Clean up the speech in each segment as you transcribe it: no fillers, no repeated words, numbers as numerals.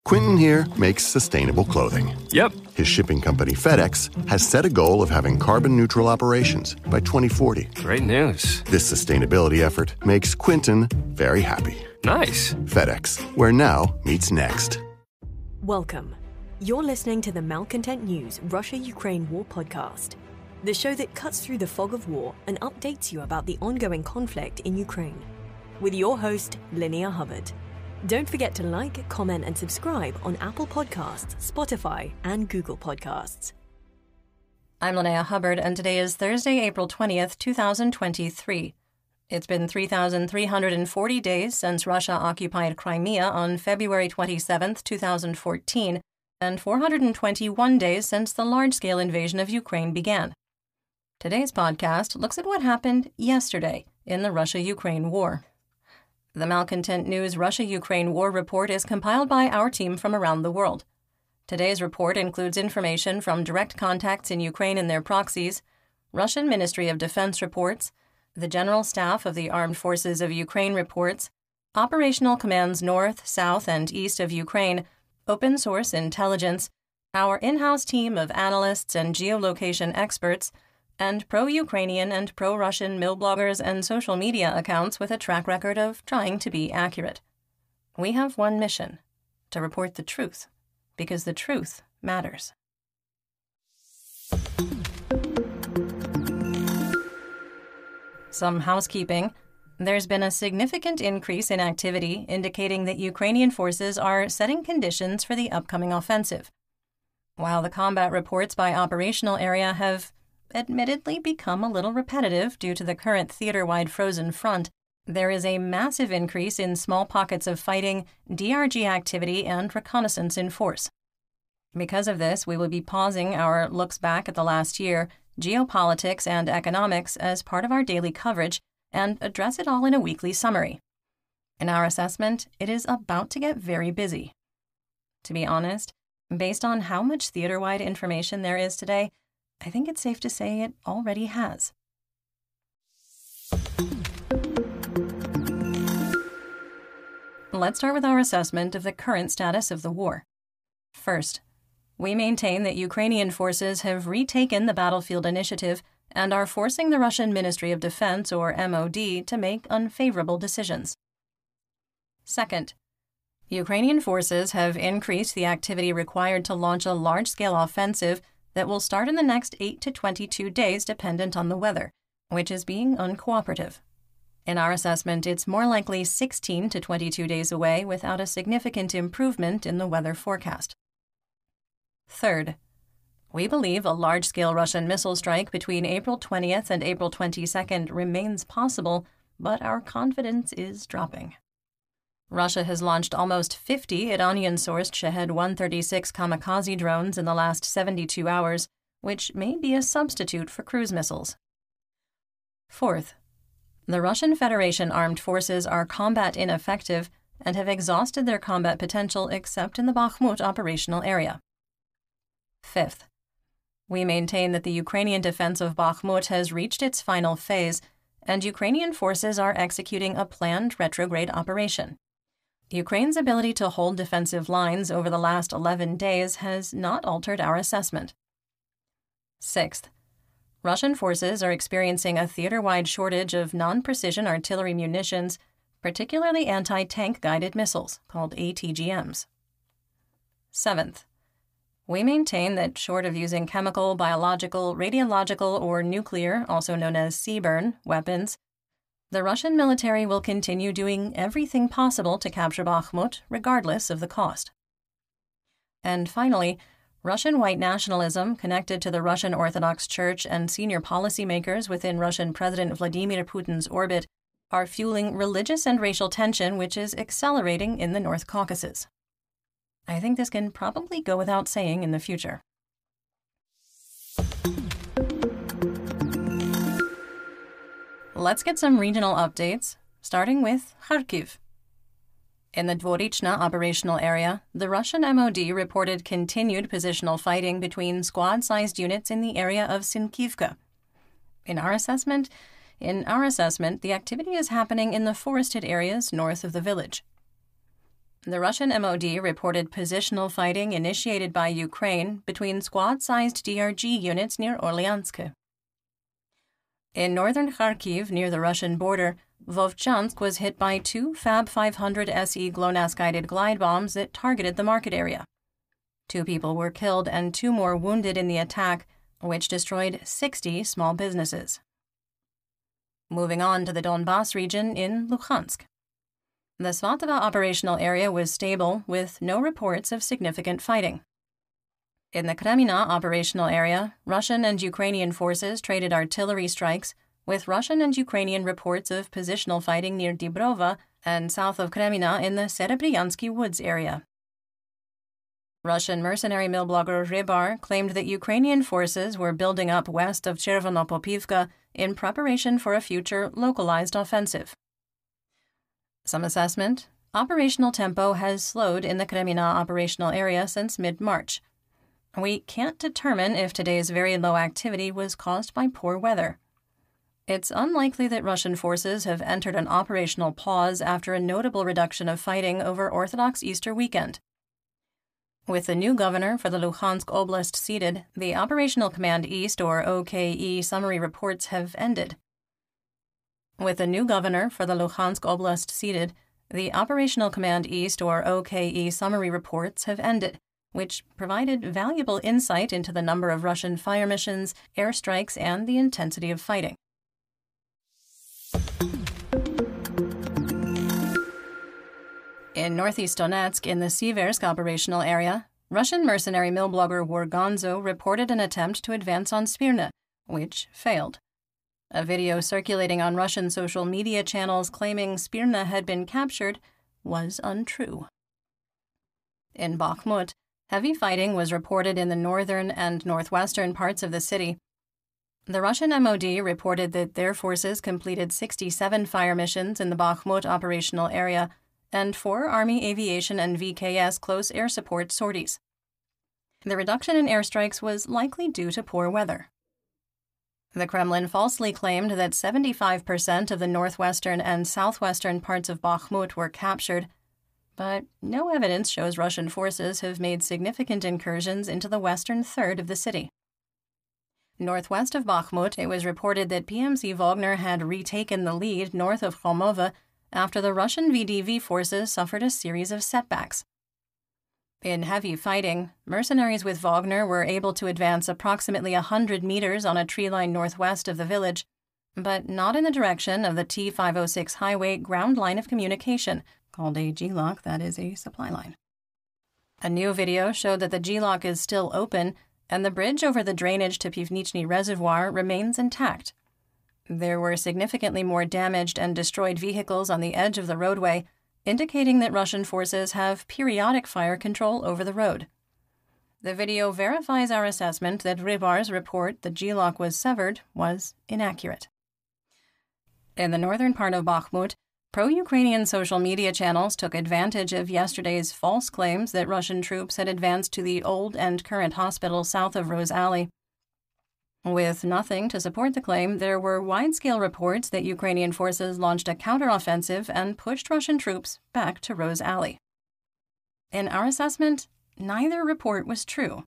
Quentin here makes sustainable clothing. Yep. His shipping company, FedEx, has set a goal of having carbon-neutral operations by 2040. Great news. This sustainability effort makes Quentin very happy. Nice. FedEx, where now meets next. Welcome. You're listening to the Malcontent News Russia-Ukraine War podcast, the show that cuts through the fog of war and updates you about the ongoing conflict in Ukraine, with your host, Linnea Hubbard. Don't forget to like, comment, and subscribe on Apple Podcasts, Spotify, and Google Podcasts. I'm Linnea Hubbard, and today is Thursday, April 20th, 2023. It's been 3,340 days since Russia occupied Crimea on February 27th, 2014, and 421 days since the large-scale invasion of Ukraine began. Today's podcast looks at what happened yesterday in the Russia-Ukraine war. The Malcontent News Russia-Ukraine War Report is compiled by our team from around the world. Today's report includes information from direct contacts in Ukraine and their proxies, Russian Ministry of Defense reports, the General Staff of the Armed Forces of Ukraine reports, operational commands north, south, and east of Ukraine, open source intelligence, our in-house team of analysts and geolocation experts, and pro-Ukrainian and pro-Russian mill bloggers and social media accounts with a track record of trying to be accurate. We have one mission: to report the truth, because the truth matters. Some housekeeping. There's been a significant increase in activity indicating that Ukrainian forces are setting conditions for the upcoming offensive. While the combat reports by operational area have admittedly become a little repetitive due to the current theater-wide frozen front, there is a massive increase in small pockets of fighting, DRG activity, and reconnaissance in force. Because of this, we will be pausing our looks back at the last year, geopolitics, and economics as part of our daily coverage and address it all in a weekly summary. In our assessment, it is about to get very busy. To be honest, based on how much theater-wide information there is today, I think it's safe to say it already has. Let's start with our assessment of the current status of the war. First, we maintain that Ukrainian forces have retaken the battlefield initiative and are forcing the Russian Ministry of Defense, or MOD, to make unfavorable decisions. Second, Ukrainian forces have increased the activity required to launch a large-scale offensive that will start in the next 8 to 22 days dependent on the weather, which is being uncooperative. In our assessment, it's more likely 16 to 22 days away without a significant improvement in the weather forecast. Third, we believe a large-scale Russian missile strike between April 20th and April 22nd remains possible, but our confidence is dropping. Russia has launched almost 50 Iranian-sourced Shahed-136 kamikaze drones in the last 72 hours, which may be a substitute for cruise missiles. Fourth, the Russian Federation armed forces are combat ineffective and have exhausted their combat potential except in the Bakhmut operational area. Fifth, we maintain that the Ukrainian defense of Bakhmut has reached its final phase, and Ukrainian forces are executing a planned retrograde operation. Ukraine's ability to hold defensive lines over the last 11 days has not altered our assessment. Sixth, Russian forces are experiencing a theater-wide shortage of non-precision artillery munitions, particularly anti-tank guided missiles, called ATGMs. Seventh, we maintain that short of using chemical, biological, radiological, or nuclear, also known as CBRN, weapons, the Russian military will continue doing everything possible to capture Bakhmut, regardless of the cost. And finally, Russian white nationalism connected to the Russian Orthodox Church and senior policymakers within Russian President Vladimir Putin's orbit are fueling religious and racial tension, which is accelerating in the North Caucasus. I think this can probably go without saying in the future. Let's get some regional updates, starting with Kharkiv. In the Dvorichna operational area, the Russian MOD reported continued positional fighting between squad-sized units in the area of Sinkivka. In our assessment, the activity is happening in the forested areas north of the village. The Russian MOD reported positional fighting initiated by Ukraine between squad-sized DRG units near Orlyansk. In northern Kharkiv, near the Russian border, Vovchansk was hit by 2 Fab 500 SE GLONASS-guided glide bombs that targeted the market area. 2 people were killed and 2 more wounded in the attack, which destroyed 60 small businesses. Moving on to the Donbas region in Luhansk. The Svatova operational area was stable, with no reports of significant fighting. In the Kremina operational area, Russian and Ukrainian forces traded artillery strikes, with Russian and Ukrainian reports of positional fighting near Dibrova and south of Kremina in the Serebryansky Woods area. Russian mercenary mill blogger Rybar claimed that Ukrainian forces were building up west of Chervonopopivka in preparation for a future localized offensive. Some assessment: operational tempo has slowed in the Kremina operational area since mid-March. We can't determine if today's very low activity was caused by poor weather. It's unlikely that Russian forces have entered an operational pause after a notable reduction of fighting over Orthodox Easter weekend. With the new governor for the Luhansk Oblast seated, the Operational Command East, or OKE, summary reports have ended. With the new governor for the Luhansk Oblast seated, the Operational Command East, or OKE, summary reports have ended, which provided valuable insight into the number of Russian fire missions, airstrikes, and the intensity of fighting. In northeast Donetsk, in the Siversk operational area, Russian mercenary mill blogger Wargonzo reported an attempt to advance on Smyrna, which failed. A video circulating on Russian social media channels claiming Smyrna had been captured was untrue. In Bakhmut, heavy fighting was reported in the northern and northwestern parts of the city. The Russian MOD reported that their forces completed 67 fire missions in the Bakhmut operational area and 4 Army Aviation and VKS close air support sorties. The reduction in airstrikes was likely due to poor weather. The Kremlin falsely claimed that 75% of the northwestern and southwestern parts of Bakhmut were captured, but no evidence shows Russian forces have made significant incursions into the western third of the city. Northwest of Bakhmut, it was reported that PMC Wagner had retaken the lead north of Khomova after the Russian VDV forces suffered a series of setbacks. In heavy fighting, mercenaries with Wagner were able to advance approximately 100 meters on a tree line northwest of the village, but not in the direction of the T-506 highway ground line of communication, called a G-lock, that is a supply line. A new video showed that the G-lock is still open, and the bridge over the drainage to Pivnichny Reservoir remains intact. There were significantly more damaged and destroyed vehicles on the edge of the roadway, indicating that Russian forces have periodic fire control over the road. The video verifies our assessment that Rybar's report the G-lock was severed was inaccurate. In the northern part of Bakhmut, pro-Ukrainian social media channels took advantage of yesterday's false claims that Russian troops had advanced to the old and current hospital south of Rose Alley. With nothing to support the claim, there were wide-scale reports that Ukrainian forces launched a counteroffensive and pushed Russian troops back to Rose Alley. In our assessment, neither report was true,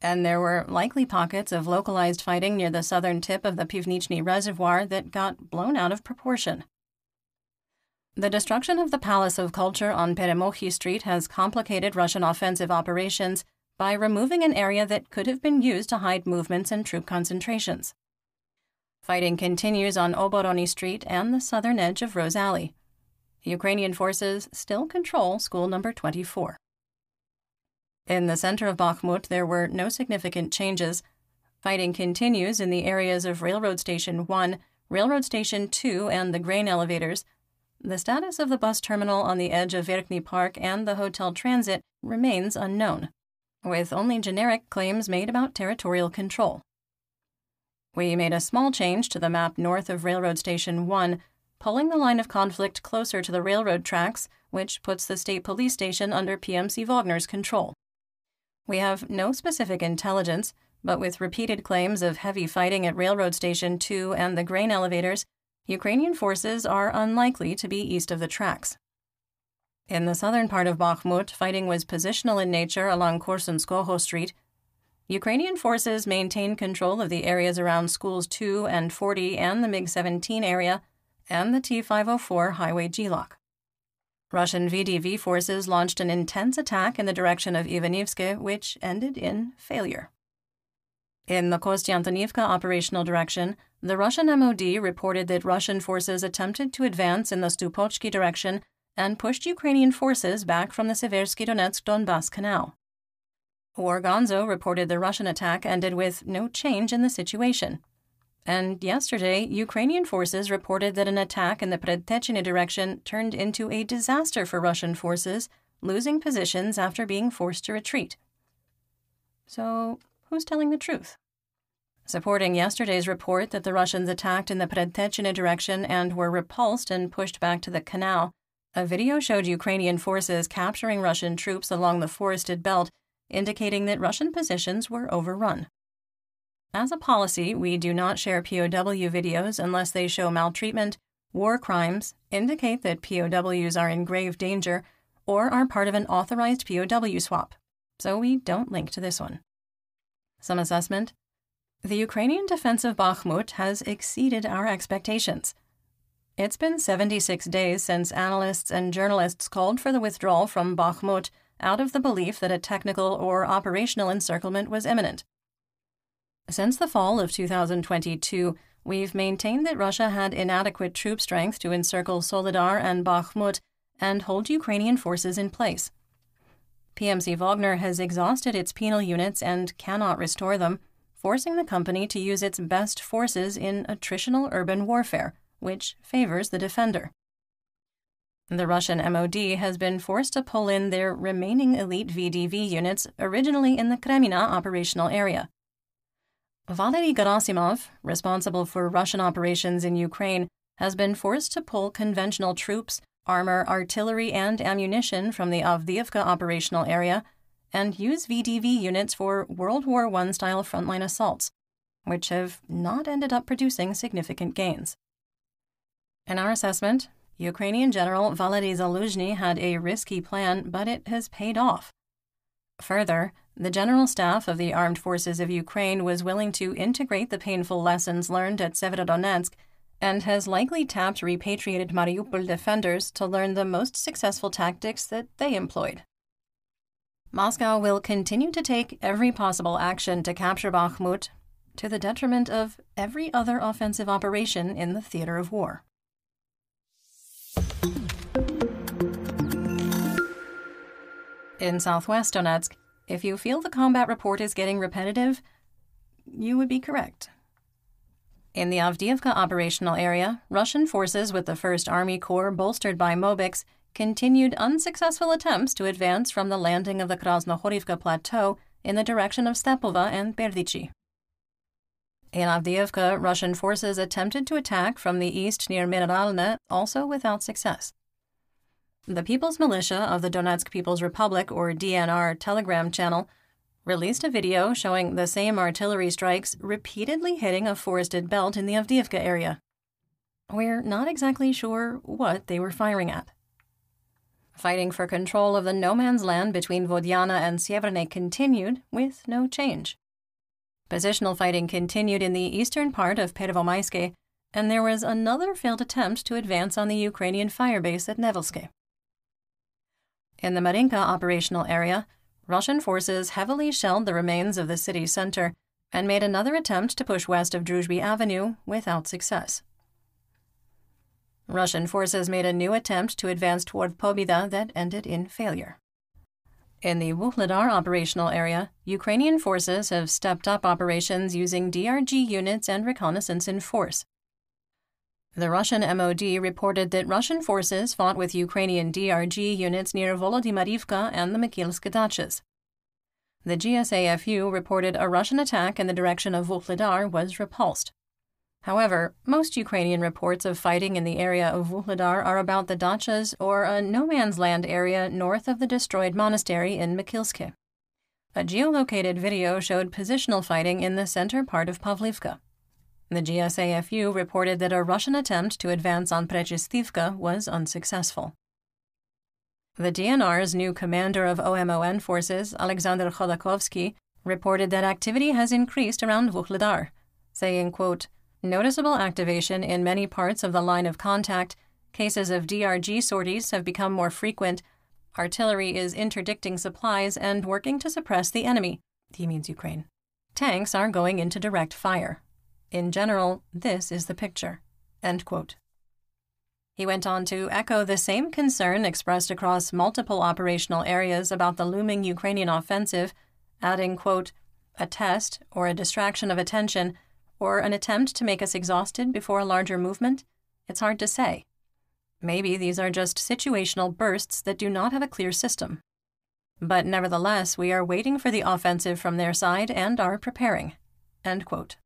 and there were likely pockets of localized fighting near the southern tip of the Pivnichny Reservoir that got blown out of proportion. The destruction of the Palace of Culture on Peremokhi Street has complicated Russian offensive operations by removing an area that could have been used to hide movements and troop concentrations. Fighting continues on Oborony Street and the southern edge of Rose Alley. Ukrainian forces still control school number 24. In the center of Bakhmut, there were no significant changes. Fighting continues in the areas of Railroad Station 1, Railroad Station 2, and the grain elevators. The status of the bus terminal on the edge of Verkhny Park and the hotel transit remains unknown, with only generic claims made about territorial control. We made a small change to the map north of Railroad Station 1, pulling the line of conflict closer to the railroad tracks, which puts the state police station under PMC Wagner's control. We have no specific intelligence, but with repeated claims of heavy fighting at Railroad Station 2 and the grain elevators, Ukrainian forces are unlikely to be east of the tracks. In the southern part of Bakhmut, fighting was positional in nature along Korsunskoho Street. Ukrainian forces maintained control of the areas around schools 2 and 40 and the MiG-17 area and the T-504 highway Gilok. Russian VDV forces launched an intense attack in the direction of Ivanivske, which ended in failure. In the Kostiantynivka operational direction, the Russian MOD reported that Russian forces attempted to advance in the Stupochki direction and pushed Ukrainian forces back from the Seversky Donetsk-Donbass Canal. Wargonzo reported the Russian attack ended with no change in the situation. And yesterday, Ukrainian forces reported that an attack in the Predtechny direction turned into a disaster for Russian forces, losing positions after being forced to retreat. So, who's telling the truth? Supporting yesterday's report that the Russians attacked in the Predtechny direction and were repulsed and pushed back to the canal, a video showed Ukrainian forces capturing Russian troops along the forested belt, indicating that Russian positions were overrun. As a policy, we do not share POW videos unless they show maltreatment, war crimes, indicate that POWs are in grave danger, or are part of an authorized POW swap, so we don't link to this one. Some assessment. The Ukrainian defense of Bakhmut has exceeded our expectations. It's been 76 days since analysts and journalists called for the withdrawal from Bakhmut out of the belief that a technical or operational encirclement was imminent. Since the fall of 2022, we've maintained that Russia had inadequate troop strength to encircle Soledar and Bakhmut and hold Ukrainian forces in place. PMC Wagner has exhausted its penal units and cannot restore them, forcing the company to use its best forces in attritional urban warfare, which favors the defender. The Russian MOD has been forced to pull in their remaining elite VDV units originally in the Kremina operational area. Valery Gerasimov, responsible for Russian operations in Ukraine, has been forced to pull conventional troops, armor, artillery, and ammunition from the Avdiivka operational area and use VDV units for World War I-style frontline assaults, which have not ended up producing significant gains. In our assessment, Ukrainian General Valery Zaluzhny had a risky plan, but it has paid off. Further, the General Staff of the Armed Forces of Ukraine was willing to integrate the painful lessons learned at Severodonetsk and has likely tapped repatriated Mariupol defenders to learn the most successful tactics that they employed. Moscow will continue to take every possible action to capture Bakhmut, to the detriment of every other offensive operation in the theater of war. In southwest Donetsk, if you feel the combat report is getting repetitive, you would be correct. In the Avdiivka operational area, Russian forces with the 1st Army Corps, bolstered by Mobiks, continued unsuccessful attempts to advance from the landing of the Krasnohorivka Plateau in the direction of Stepova and Berdichi. In Avdiivka, Russian forces attempted to attack from the east near Mineralne, also without success. The People's Militia of the Donetsk People's Republic, or DNR, Telegram channel released a video showing the same artillery strikes repeatedly hitting a forested belt in the Avdiivka area. We're not exactly sure what they were firing at. Fighting for control of the no-man's land between Vodiana and Sieverne continued, with no change. Positional fighting continued in the eastern part of Pervomaiske, and there was another failed attempt to advance on the Ukrainian firebase at Nevelske. In the Marinka operational area, Russian forces heavily shelled the remains of the city center and made another attempt to push west of Druzhby Avenue without success. Russian forces made a new attempt to advance toward Pobeda that ended in failure. In the Vuhledar operational area, Ukrainian forces have stepped up operations using DRG units and reconnaissance in force. The Russian MOD reported that Russian forces fought with Ukrainian DRG units near Volodymyrivka and the Mikilsk Dachas. The GSAFU reported a Russian attack in the direction of Vuhledar was repulsed. However, most Ukrainian reports of fighting in the area of Vuhledar are about the Dachas or a no-man's land area north of the destroyed monastery in Mikilske. A geolocated video showed positional fighting in the center part of Pavlivka. The GSAFU reported that a Russian attempt to advance on Prechestivka was unsuccessful. The DNR's new commander of OMON forces, Alexander Khodakovsky, reported that activity has increased around Vuhledar, saying, quote, "Noticeable activation in many parts of the line of contact, cases of DRG sorties have become more frequent, artillery is interdicting supplies and working to suppress the enemy," he means Ukraine. "Tanks are going into direct fire. In general, this is the picture," end quote. He went on to echo the same concern expressed across multiple operational areas about the looming Ukrainian offensive, adding, quote, "A test or a distraction of attention or an attempt to make us exhausted before a larger movement? It's hard to say. Maybe these are just situational bursts that do not have a clear system. But nevertheless, we are waiting for the offensive from their side and are preparing," end quote.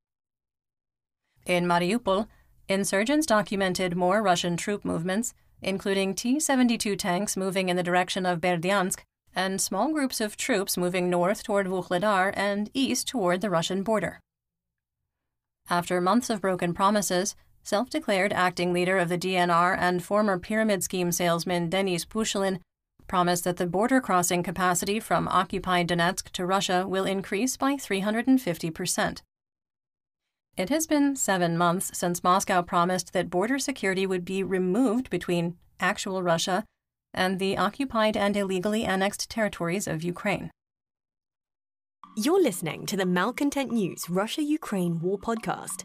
In Mariupol, insurgents documented more Russian troop movements, including T-72 tanks moving in the direction of Berdyansk and small groups of troops moving north toward Vuhledar and east toward the Russian border. After months of broken promises, self-declared acting leader of the DNR and former pyramid scheme salesman Denis Pushilin promised that the border crossing capacity from occupied Donetsk to Russia will increase by 350%. It has been 7 months since Moscow promised that border security would be removed between actual Russia and the occupied and illegally annexed territories of Ukraine. You're listening to the Malcontent News Russia-Ukraine War Podcast.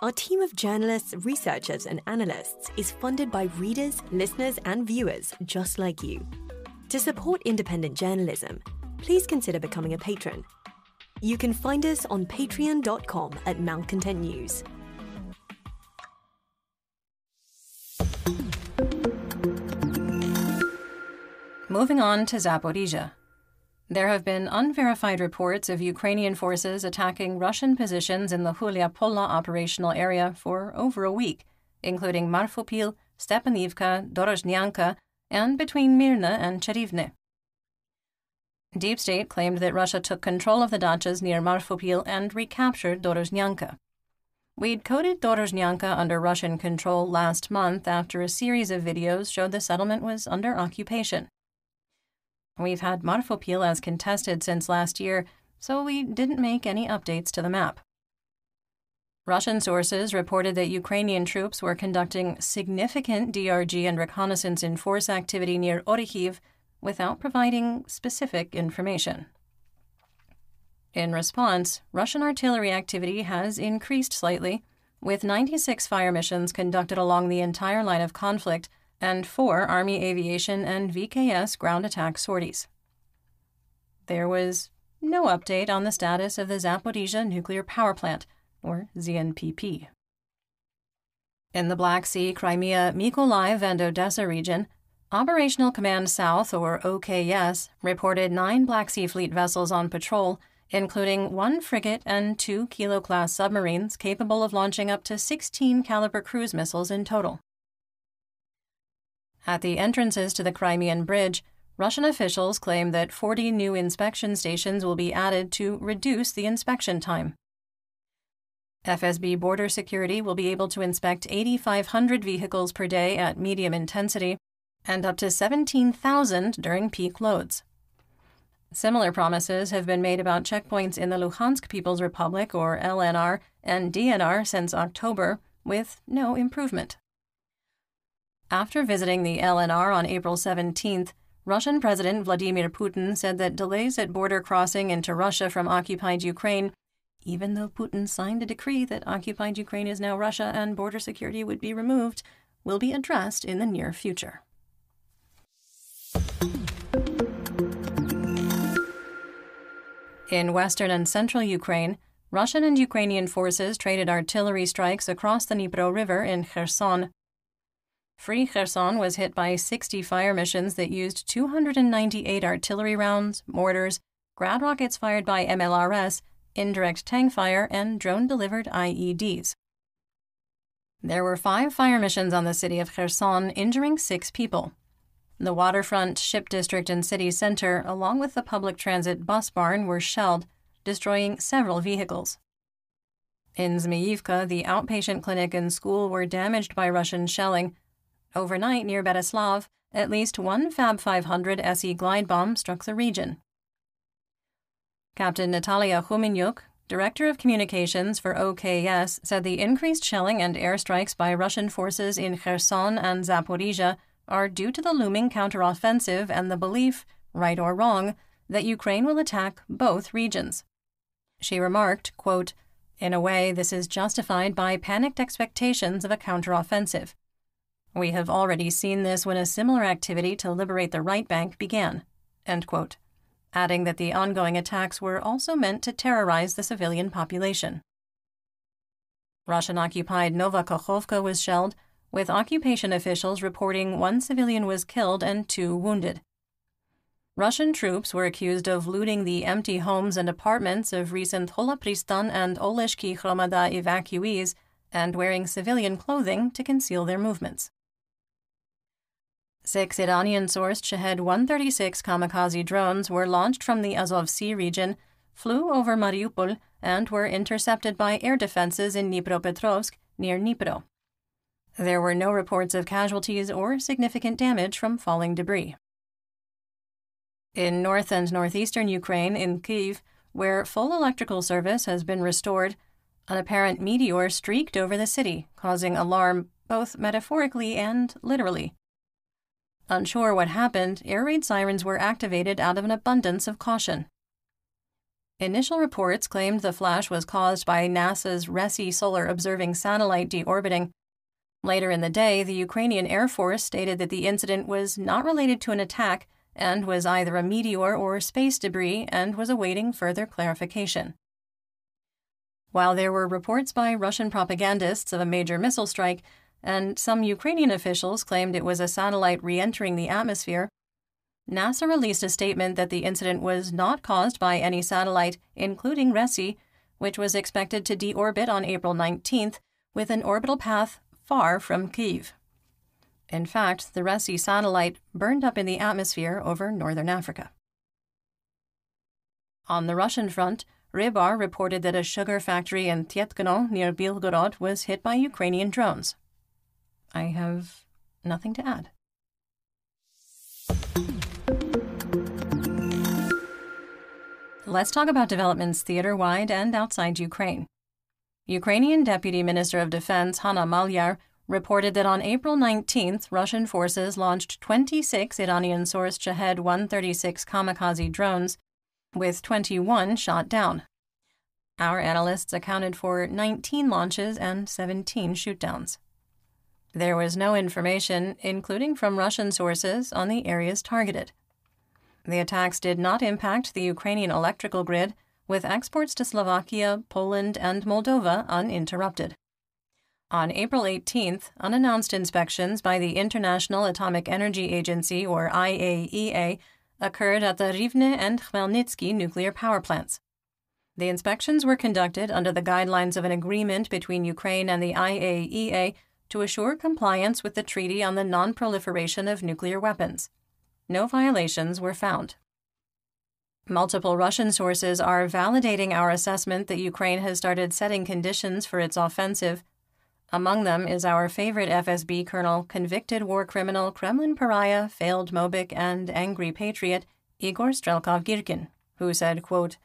Our team of journalists, researchers, and analysts is funded by readers, listeners, and viewers just like you. To support independent journalism, please consider becoming a patron. You can find us on patreon.com/Malcontent News. Moving on to Zaporizhzhia. There have been unverified reports of Ukrainian forces attacking Russian positions in the Hulia-Pola operational area for over a week, including Marfopil, Stepanivka, Dorozhnyanka, and between Mirna and Cherivne. Deep State claimed that Russia took control of the dachas near Marfopil and recaptured Dorozhnyanka. We'd coded Dorozhnyanka under Russian control last month after a series of videos showed the settlement was under occupation. We've had Marfopil as contested since last year, so we didn't make any updates to the map. Russian sources reported that Ukrainian troops were conducting significant DRG and reconnaissance in force activity near Orikhiv without providing specific information. In response, Russian artillery activity has increased slightly, with 96 fire missions conducted along the entire line of conflict and 4 Army aviation and VKS ground attack sorties. There was no update on the status of the Zaporizhzhia nuclear power plant, or ZNPP. In the Black Sea, Crimea, Mykolaiv, and Odessa region, Operational Command South, or OKS, reported 9 Black Sea Fleet vessels on patrol, including 1 frigate and 2 Kilo-class submarines capable of launching up to 16 caliber cruise missiles in total. At the entrances to the Crimean Bridge, Russian officials claim that 40 new inspection stations will be added to reduce the inspection time. FSB Border Security will be able to inspect 8,500 vehicles per day at medium intensity and up to 17,000 during peak loads. Similar promises have been made about checkpoints in the Luhansk People's Republic, or LNR, and DNR since October, with no improvement. After visiting the LNR on April 17th, Russian President Vladimir Putin said that delays at border crossing into Russia from occupied Ukraine, even though Putin signed a decree that occupied Ukraine is now Russia and border security would be removed, will be addressed in the near future. In western and central Ukraine, Russian and Ukrainian forces traded artillery strikes across the Dnipro River in Kherson. Free Kherson was hit by 60 fire missions that used 298 artillery rounds, mortars, grad rockets fired by MLRS, indirect tank fire, and drone-delivered IEDs. There were 5 fire missions on the city of Kherson, injuring 6 people. The waterfront, ship district, and city center, along with the public transit bus barn, were shelled, destroying several vehicles. In Zmiyivka, the outpatient clinic and school were damaged by Russian shelling. Overnight near Berislav, at least one Fab 500 SE glide bomb struck the region. Captain Natalia Humenyuk, Director of Communications for OKS, said the increased shelling and airstrikes by Russian forces in Kherson and Zaporizhia are due to the looming counteroffensive and the belief, right or wrong, that Ukraine will attack both regions. She remarked, quote, "In a way, this is justified by panicked expectations of a counteroffensive. We have already seen this when a similar activity to liberate the right bank began," end quote, adding that the ongoing attacks were also meant to terrorize the civilian population. Russian-occupied Nova Kakhovka was shelled, with occupation officials reporting one civilian was killed and 2 wounded. Russian troops were accused of looting the empty homes and apartments of recent Holopristan and Oleshki Hromada evacuees and wearing civilian clothing to conceal their movements. 6 Iranian-sourced Shahed-136 kamikaze drones were launched from the Azov Sea region, flew over Mariupol, and were intercepted by air defenses in Dnipropetrovsk, near Dnipro. There were no reports of casualties or significant damage from falling debris. In north and northeastern Ukraine, in Kyiv, where full electrical service has been restored, an apparent meteor streaked over the city, causing alarm both metaphorically and literally. Unsure what happened, air raid sirens were activated out of an abundance of caution. Initial reports claimed the flash was caused by NASA's RESI solar observing satellite deorbiting. Later in the day, the Ukrainian Air Force stated that the incident was not related to an attack and was either a meteor or space debris and was awaiting further clarification. While there were reports by Russian propagandists of a major missile strike, and some Ukrainian officials claimed it was a satellite re-entering the atmosphere, NASA released a statement that the incident was not caused by any satellite, including RESI, which was expected to deorbit on April 19th with an orbital path far from Kyiv. In fact, the RESI satellite burned up in the atmosphere over northern Africa. On the Russian front, Rybar reported that a sugar factory in Tietkino near Belgorod was hit by Ukrainian drones. I have nothing to add. Let's talk about developments theater-wide and outside Ukraine. Ukrainian Deputy Minister of Defense Hanna Malyar reported that on April 19th, Russian forces launched 26 Iranian-sourced Shahed-136 kamikaze drones, with 21 shot down. Our analysts accounted for 19 launches and 17 shootdowns. There was no information, including from Russian sources, on the areas targeted. The attacks did not impact the Ukrainian electrical grid, with exports to Slovakia, Poland, and Moldova uninterrupted. On April 18th, unannounced inspections by the International Atomic Energy Agency, or IAEA, occurred at the Rivne and Khmelnytsky nuclear power plants. The inspections were conducted under the guidelines of an agreement between Ukraine and the IAEA to assure compliance with the Treaty on the Non-Proliferation of Nuclear Weapons. No violations were found. Multiple Russian sources are validating our assessment that Ukraine has started setting conditions for its offensive. Among them is our favorite FSB colonel, convicted war criminal, Kremlin pariah, failed Mobik, and angry patriot, Igor Strelkov-Girkin, who said, quote,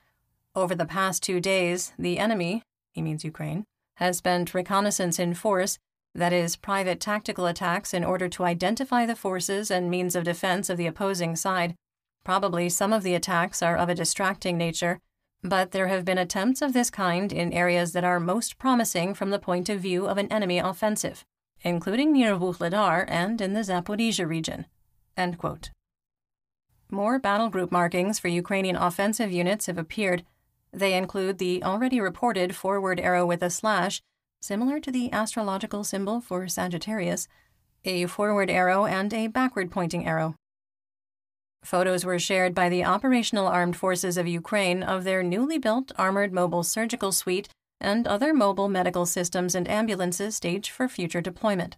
"Over the past 2 days, the enemy," he means Ukraine, "has spent reconnaissance in force, that is, private tactical attacks in order to identify the forces and means of defense of the opposing side. Probably some of the attacks are of a distracting nature, but there have been attempts of this kind in areas that are most promising from the point of view of an enemy offensive, including near Vuhledar and in the Zaporizhia region." End quote. More battle group markings for Ukrainian offensive units have appeared. They include the already reported forward arrow with a slash, similar to the astrological symbol for Sagittarius, a forward arrow, and a backward-pointing arrow. Photos were shared by the Operational Armed Forces of Ukraine of their newly built Armored Mobile Surgical Suite and other mobile medical systems and ambulances staged for future deployment.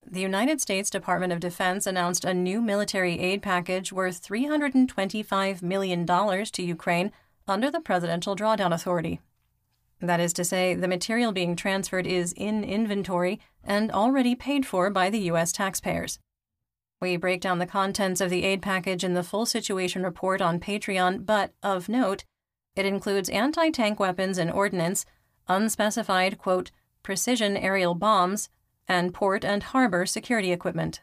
The United States Department of Defense announced a new military aid package worth $325 million to Ukraine under the Presidential Drawdown Authority. That is to say, the material being transferred is in inventory and already paid for by the U.S. taxpayers. We break down the contents of the aid package in the full situation report on Patreon, but, of note, it includes anti-tank weapons and ordnance, unspecified, quote, precision aerial bombs, and port and harbor security equipment.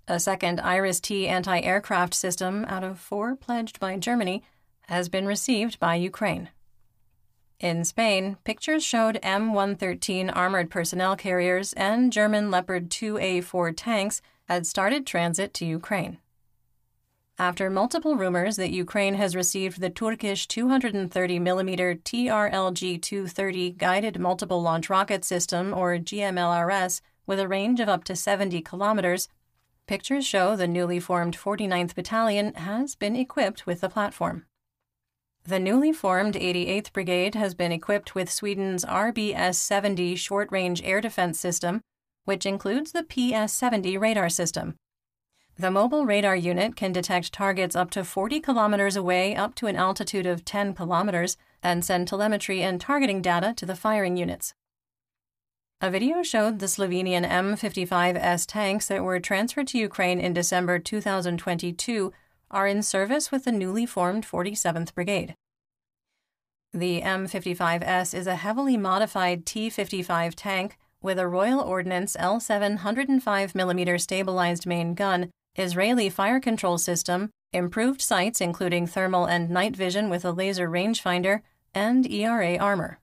A second IRIS-T anti-aircraft system out of 4 pledged by Germany has been received by Ukraine. In Spain, pictures showed M113 armored personnel carriers and German Leopard 2A4 tanks had started transit to Ukraine. After multiple rumors that Ukraine has received the Turkish 230mm TRLG-230 Guided Multiple Launch Rocket System, or GMLRS, with a range of up to 70 kilometers, pictures show the newly formed 49th Battalion has been equipped with the platform. The newly formed 88th Brigade has been equipped with Sweden's RBS-70 short-range air defense system, which includes the PS-70 radar system. The mobile radar unit can detect targets up to 40 kilometers away up to an altitude of 10 kilometers and send telemetry and targeting data to the firing units. A video showed the Slovenian M55S tanks that were transferred to Ukraine in December 2022 are in service with the newly formed 47th Brigade. The M55S is a heavily modified T-55 tank with a Royal Ordnance L7 105mm stabilized main gun, Israeli fire control system, improved sights including thermal and night vision with a laser rangefinder, and ERA armor.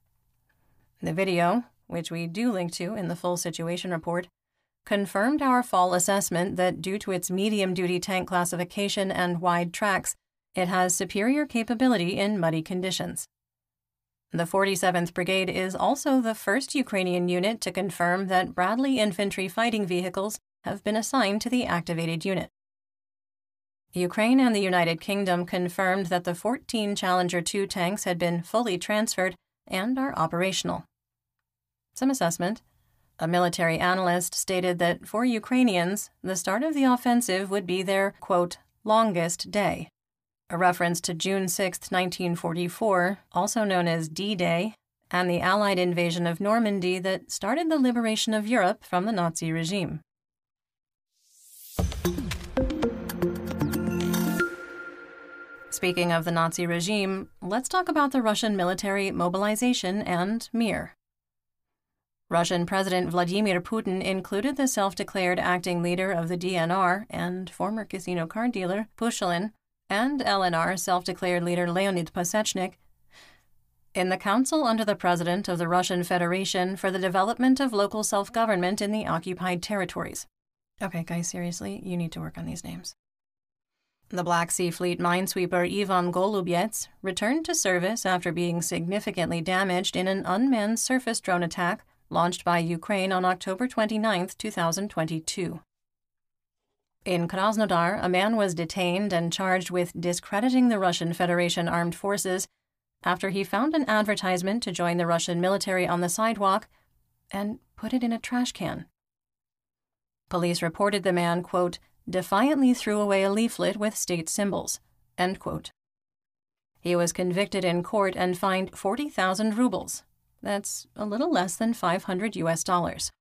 The video, which we do link to in the full situation report, confirmed our fall assessment that due to its medium-duty tank classification and wide tracks, it has superior capability in muddy conditions. The 47th Brigade is also the first Ukrainian unit to confirm that Bradley infantry fighting vehicles have been assigned to the activated unit. Ukraine and the United Kingdom confirmed that the 14 Challenger 2 tanks had been fully transferred and are operational. Some assessment. A military analyst stated that for Ukrainians, the start of the offensive would be their, quote, longest day, a reference to June 6, 1944, also known as D-Day, and the Allied invasion of Normandy that started the liberation of Europe from the Nazi regime. Speaking of the Nazi regime, let's talk about the Russian military mobilization and Mir. Russian President Vladimir Putin included the self-declared acting leader of the DNR and former casino card dealer Pushilin and LNR self-declared leader Leonid Pasechnik in the Council under the President of the Russian Federation for the Development of Local Self-Government in the Occupied Territories. Okay, guys, seriously, you need to work on these names. The Black Sea Fleet minesweeper Ivan Golubyets returned to service after being significantly damaged in an unmanned surface drone attack launched by Ukraine on October 29, 2022. In Krasnodar, a man was detained and charged with discrediting the Russian Federation Armed Forces after he found an advertisement to join the Russian military on the sidewalk and put it in a trash can. Police reported the man, quote, defiantly threw away a leaflet with state symbols, end quote. He was convicted in court and fined 40,000 rubles. That's a little less than $500.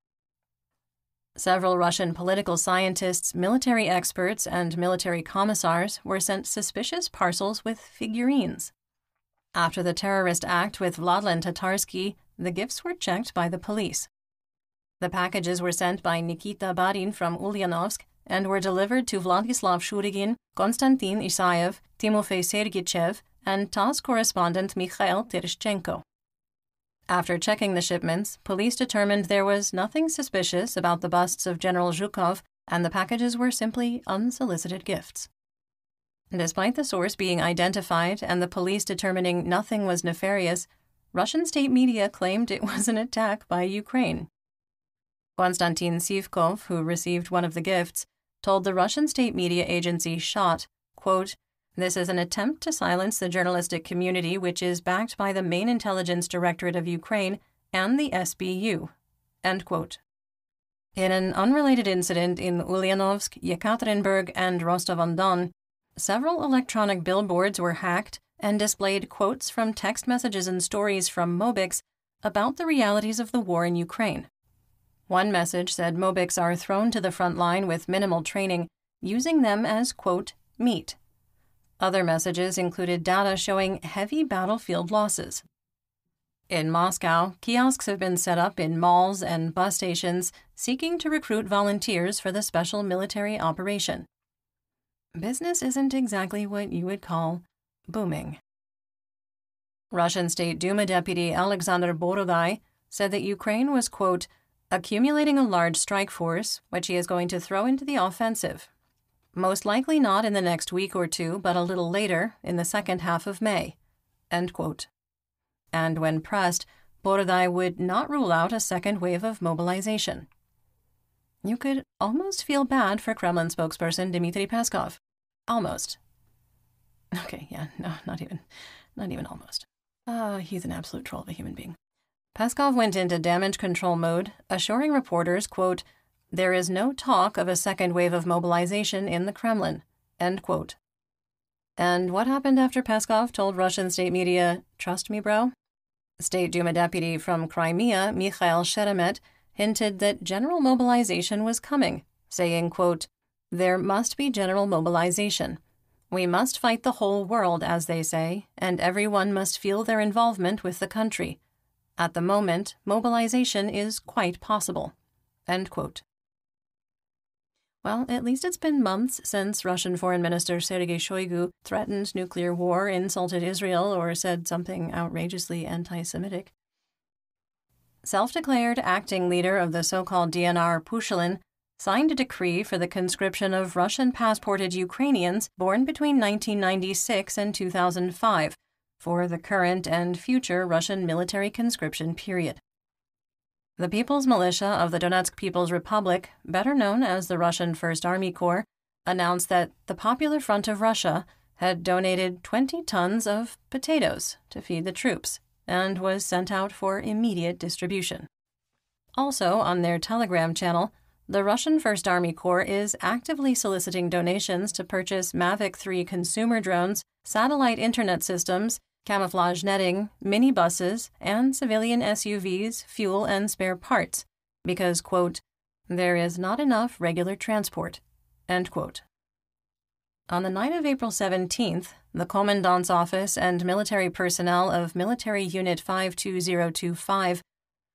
Several Russian political scientists, military experts, and military commissars were sent suspicious parcels with figurines. After the terrorist act with Vladlen Tatarsky, the gifts were checked by the police. The packages were sent by Nikita Barin from Ulyanovsk and were delivered to Vladislav Shurigin, Konstantin Isayev, Timofey Sergeyev, and TASS correspondent Mikhail Tereshchenko. After checking the shipments, police determined there was nothing suspicious about the busts of General Zhukov, and the packages were simply unsolicited gifts. Despite the source being identified and the police determining nothing was nefarious, Russian state media claimed it was an attack by Ukraine. Konstantin Sivkov, who received one of the gifts, told the Russian state media agency SHOT, quote, "This is an attempt to silence the journalistic community which is backed by the main intelligence directorate of Ukraine and the SBU," end quote. In an unrelated incident in Ulyanovsk, Yekaterinburg, and Rostov-on-Don, several electronic billboards were hacked and displayed quotes from text messages and stories from Mobix about the realities of the war in Ukraine. One message said Mobics are thrown to the front line with minimal training, using them as, quote, meat. Other messages included data showing heavy battlefield losses. In Moscow, kiosks have been set up in malls and bus stations seeking to recruit volunteers for the special military operation. Business isn't exactly what you would call booming. Russian State Duma Deputy Alexander Borodai said that Ukraine was, quote, accumulating a large strike force, which he is going to throw into the offensive. Most likely not in the next week or two, but a little later, in the second half of May, end quote. And when pressed, Borodai would not rule out a second wave of mobilization. You could almost feel bad for Kremlin spokesperson Dmitry Peskov. Almost. Okay, yeah, no, not even almost. He's an absolute troll of a human being. Peskov went into damage control mode, assuring reporters, quote, there is no talk of a second wave of mobilization in the Kremlin, end quote. And what happened after Peskov told Russian state media, trust me, bro? State Duma deputy from Crimea, Mikhail Sheremet, hinted that general mobilization was coming, saying, quote, there must be general mobilization. We must fight the whole world, as they say, and everyone must feel their involvement with the country. At the moment, mobilization is quite possible, end quote. Well, at least it's been months since Russian Foreign Minister Sergei Shoigu threatened nuclear war, insulted Israel, or said something outrageously anti-Semitic. Self-declared acting leader of the so-called DNR, Pushilin, signed a decree for the conscription of Russian-passported Ukrainians born between 1996 and 2005 for the current and future Russian military conscription period. The People's Militia of the Donetsk People's Republic, better known as the Russian First Army Corps, announced that the Popular Front of Russia had donated 20 tons of potatoes to feed the troops and was sent out for immediate distribution. Also, on their Telegram channel, the Russian First Army Corps is actively soliciting donations to purchase Mavic 3 consumer drones, satellite internet systems, camouflage netting, minibuses, and civilian SUVs, fuel, and spare parts, because, quote, there is not enough regular transport, end quote. On the night of April 17th, the Commandant's Office and military personnel of Military Unit 52025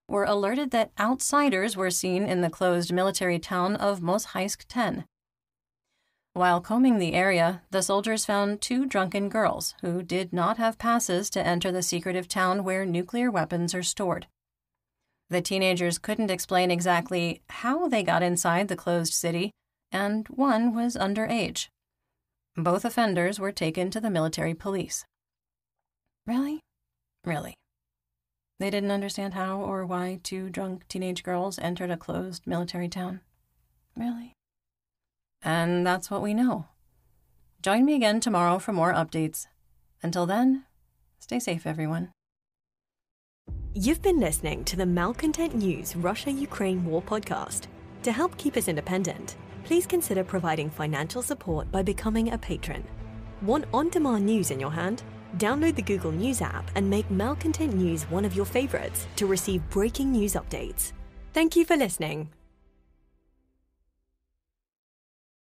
were alerted that outsiders were seen in the closed military town of Mozhaisk 10. While combing the area, the soldiers found 2 drunken girls who did not have passes to enter the secretive town where nuclear weapons are stored. The teenagers couldn't explain exactly how they got inside the closed city, and one was underage. Both offenders were taken to the military police. Really? Really? They didn't understand how or why 2 drunk teenage girls entered a closed military town? Really? And that's what we know. Join me again tomorrow for more updates. Until then, stay safe, everyone. You've been listening to the Malcontent News Russia-Ukraine War podcast. To help keep us independent, please consider providing financial support by becoming a patron. Want on-demand news in your hand? Download the Google News app and make Malcontent News one of your favorites to receive breaking news updates. Thank you for listening.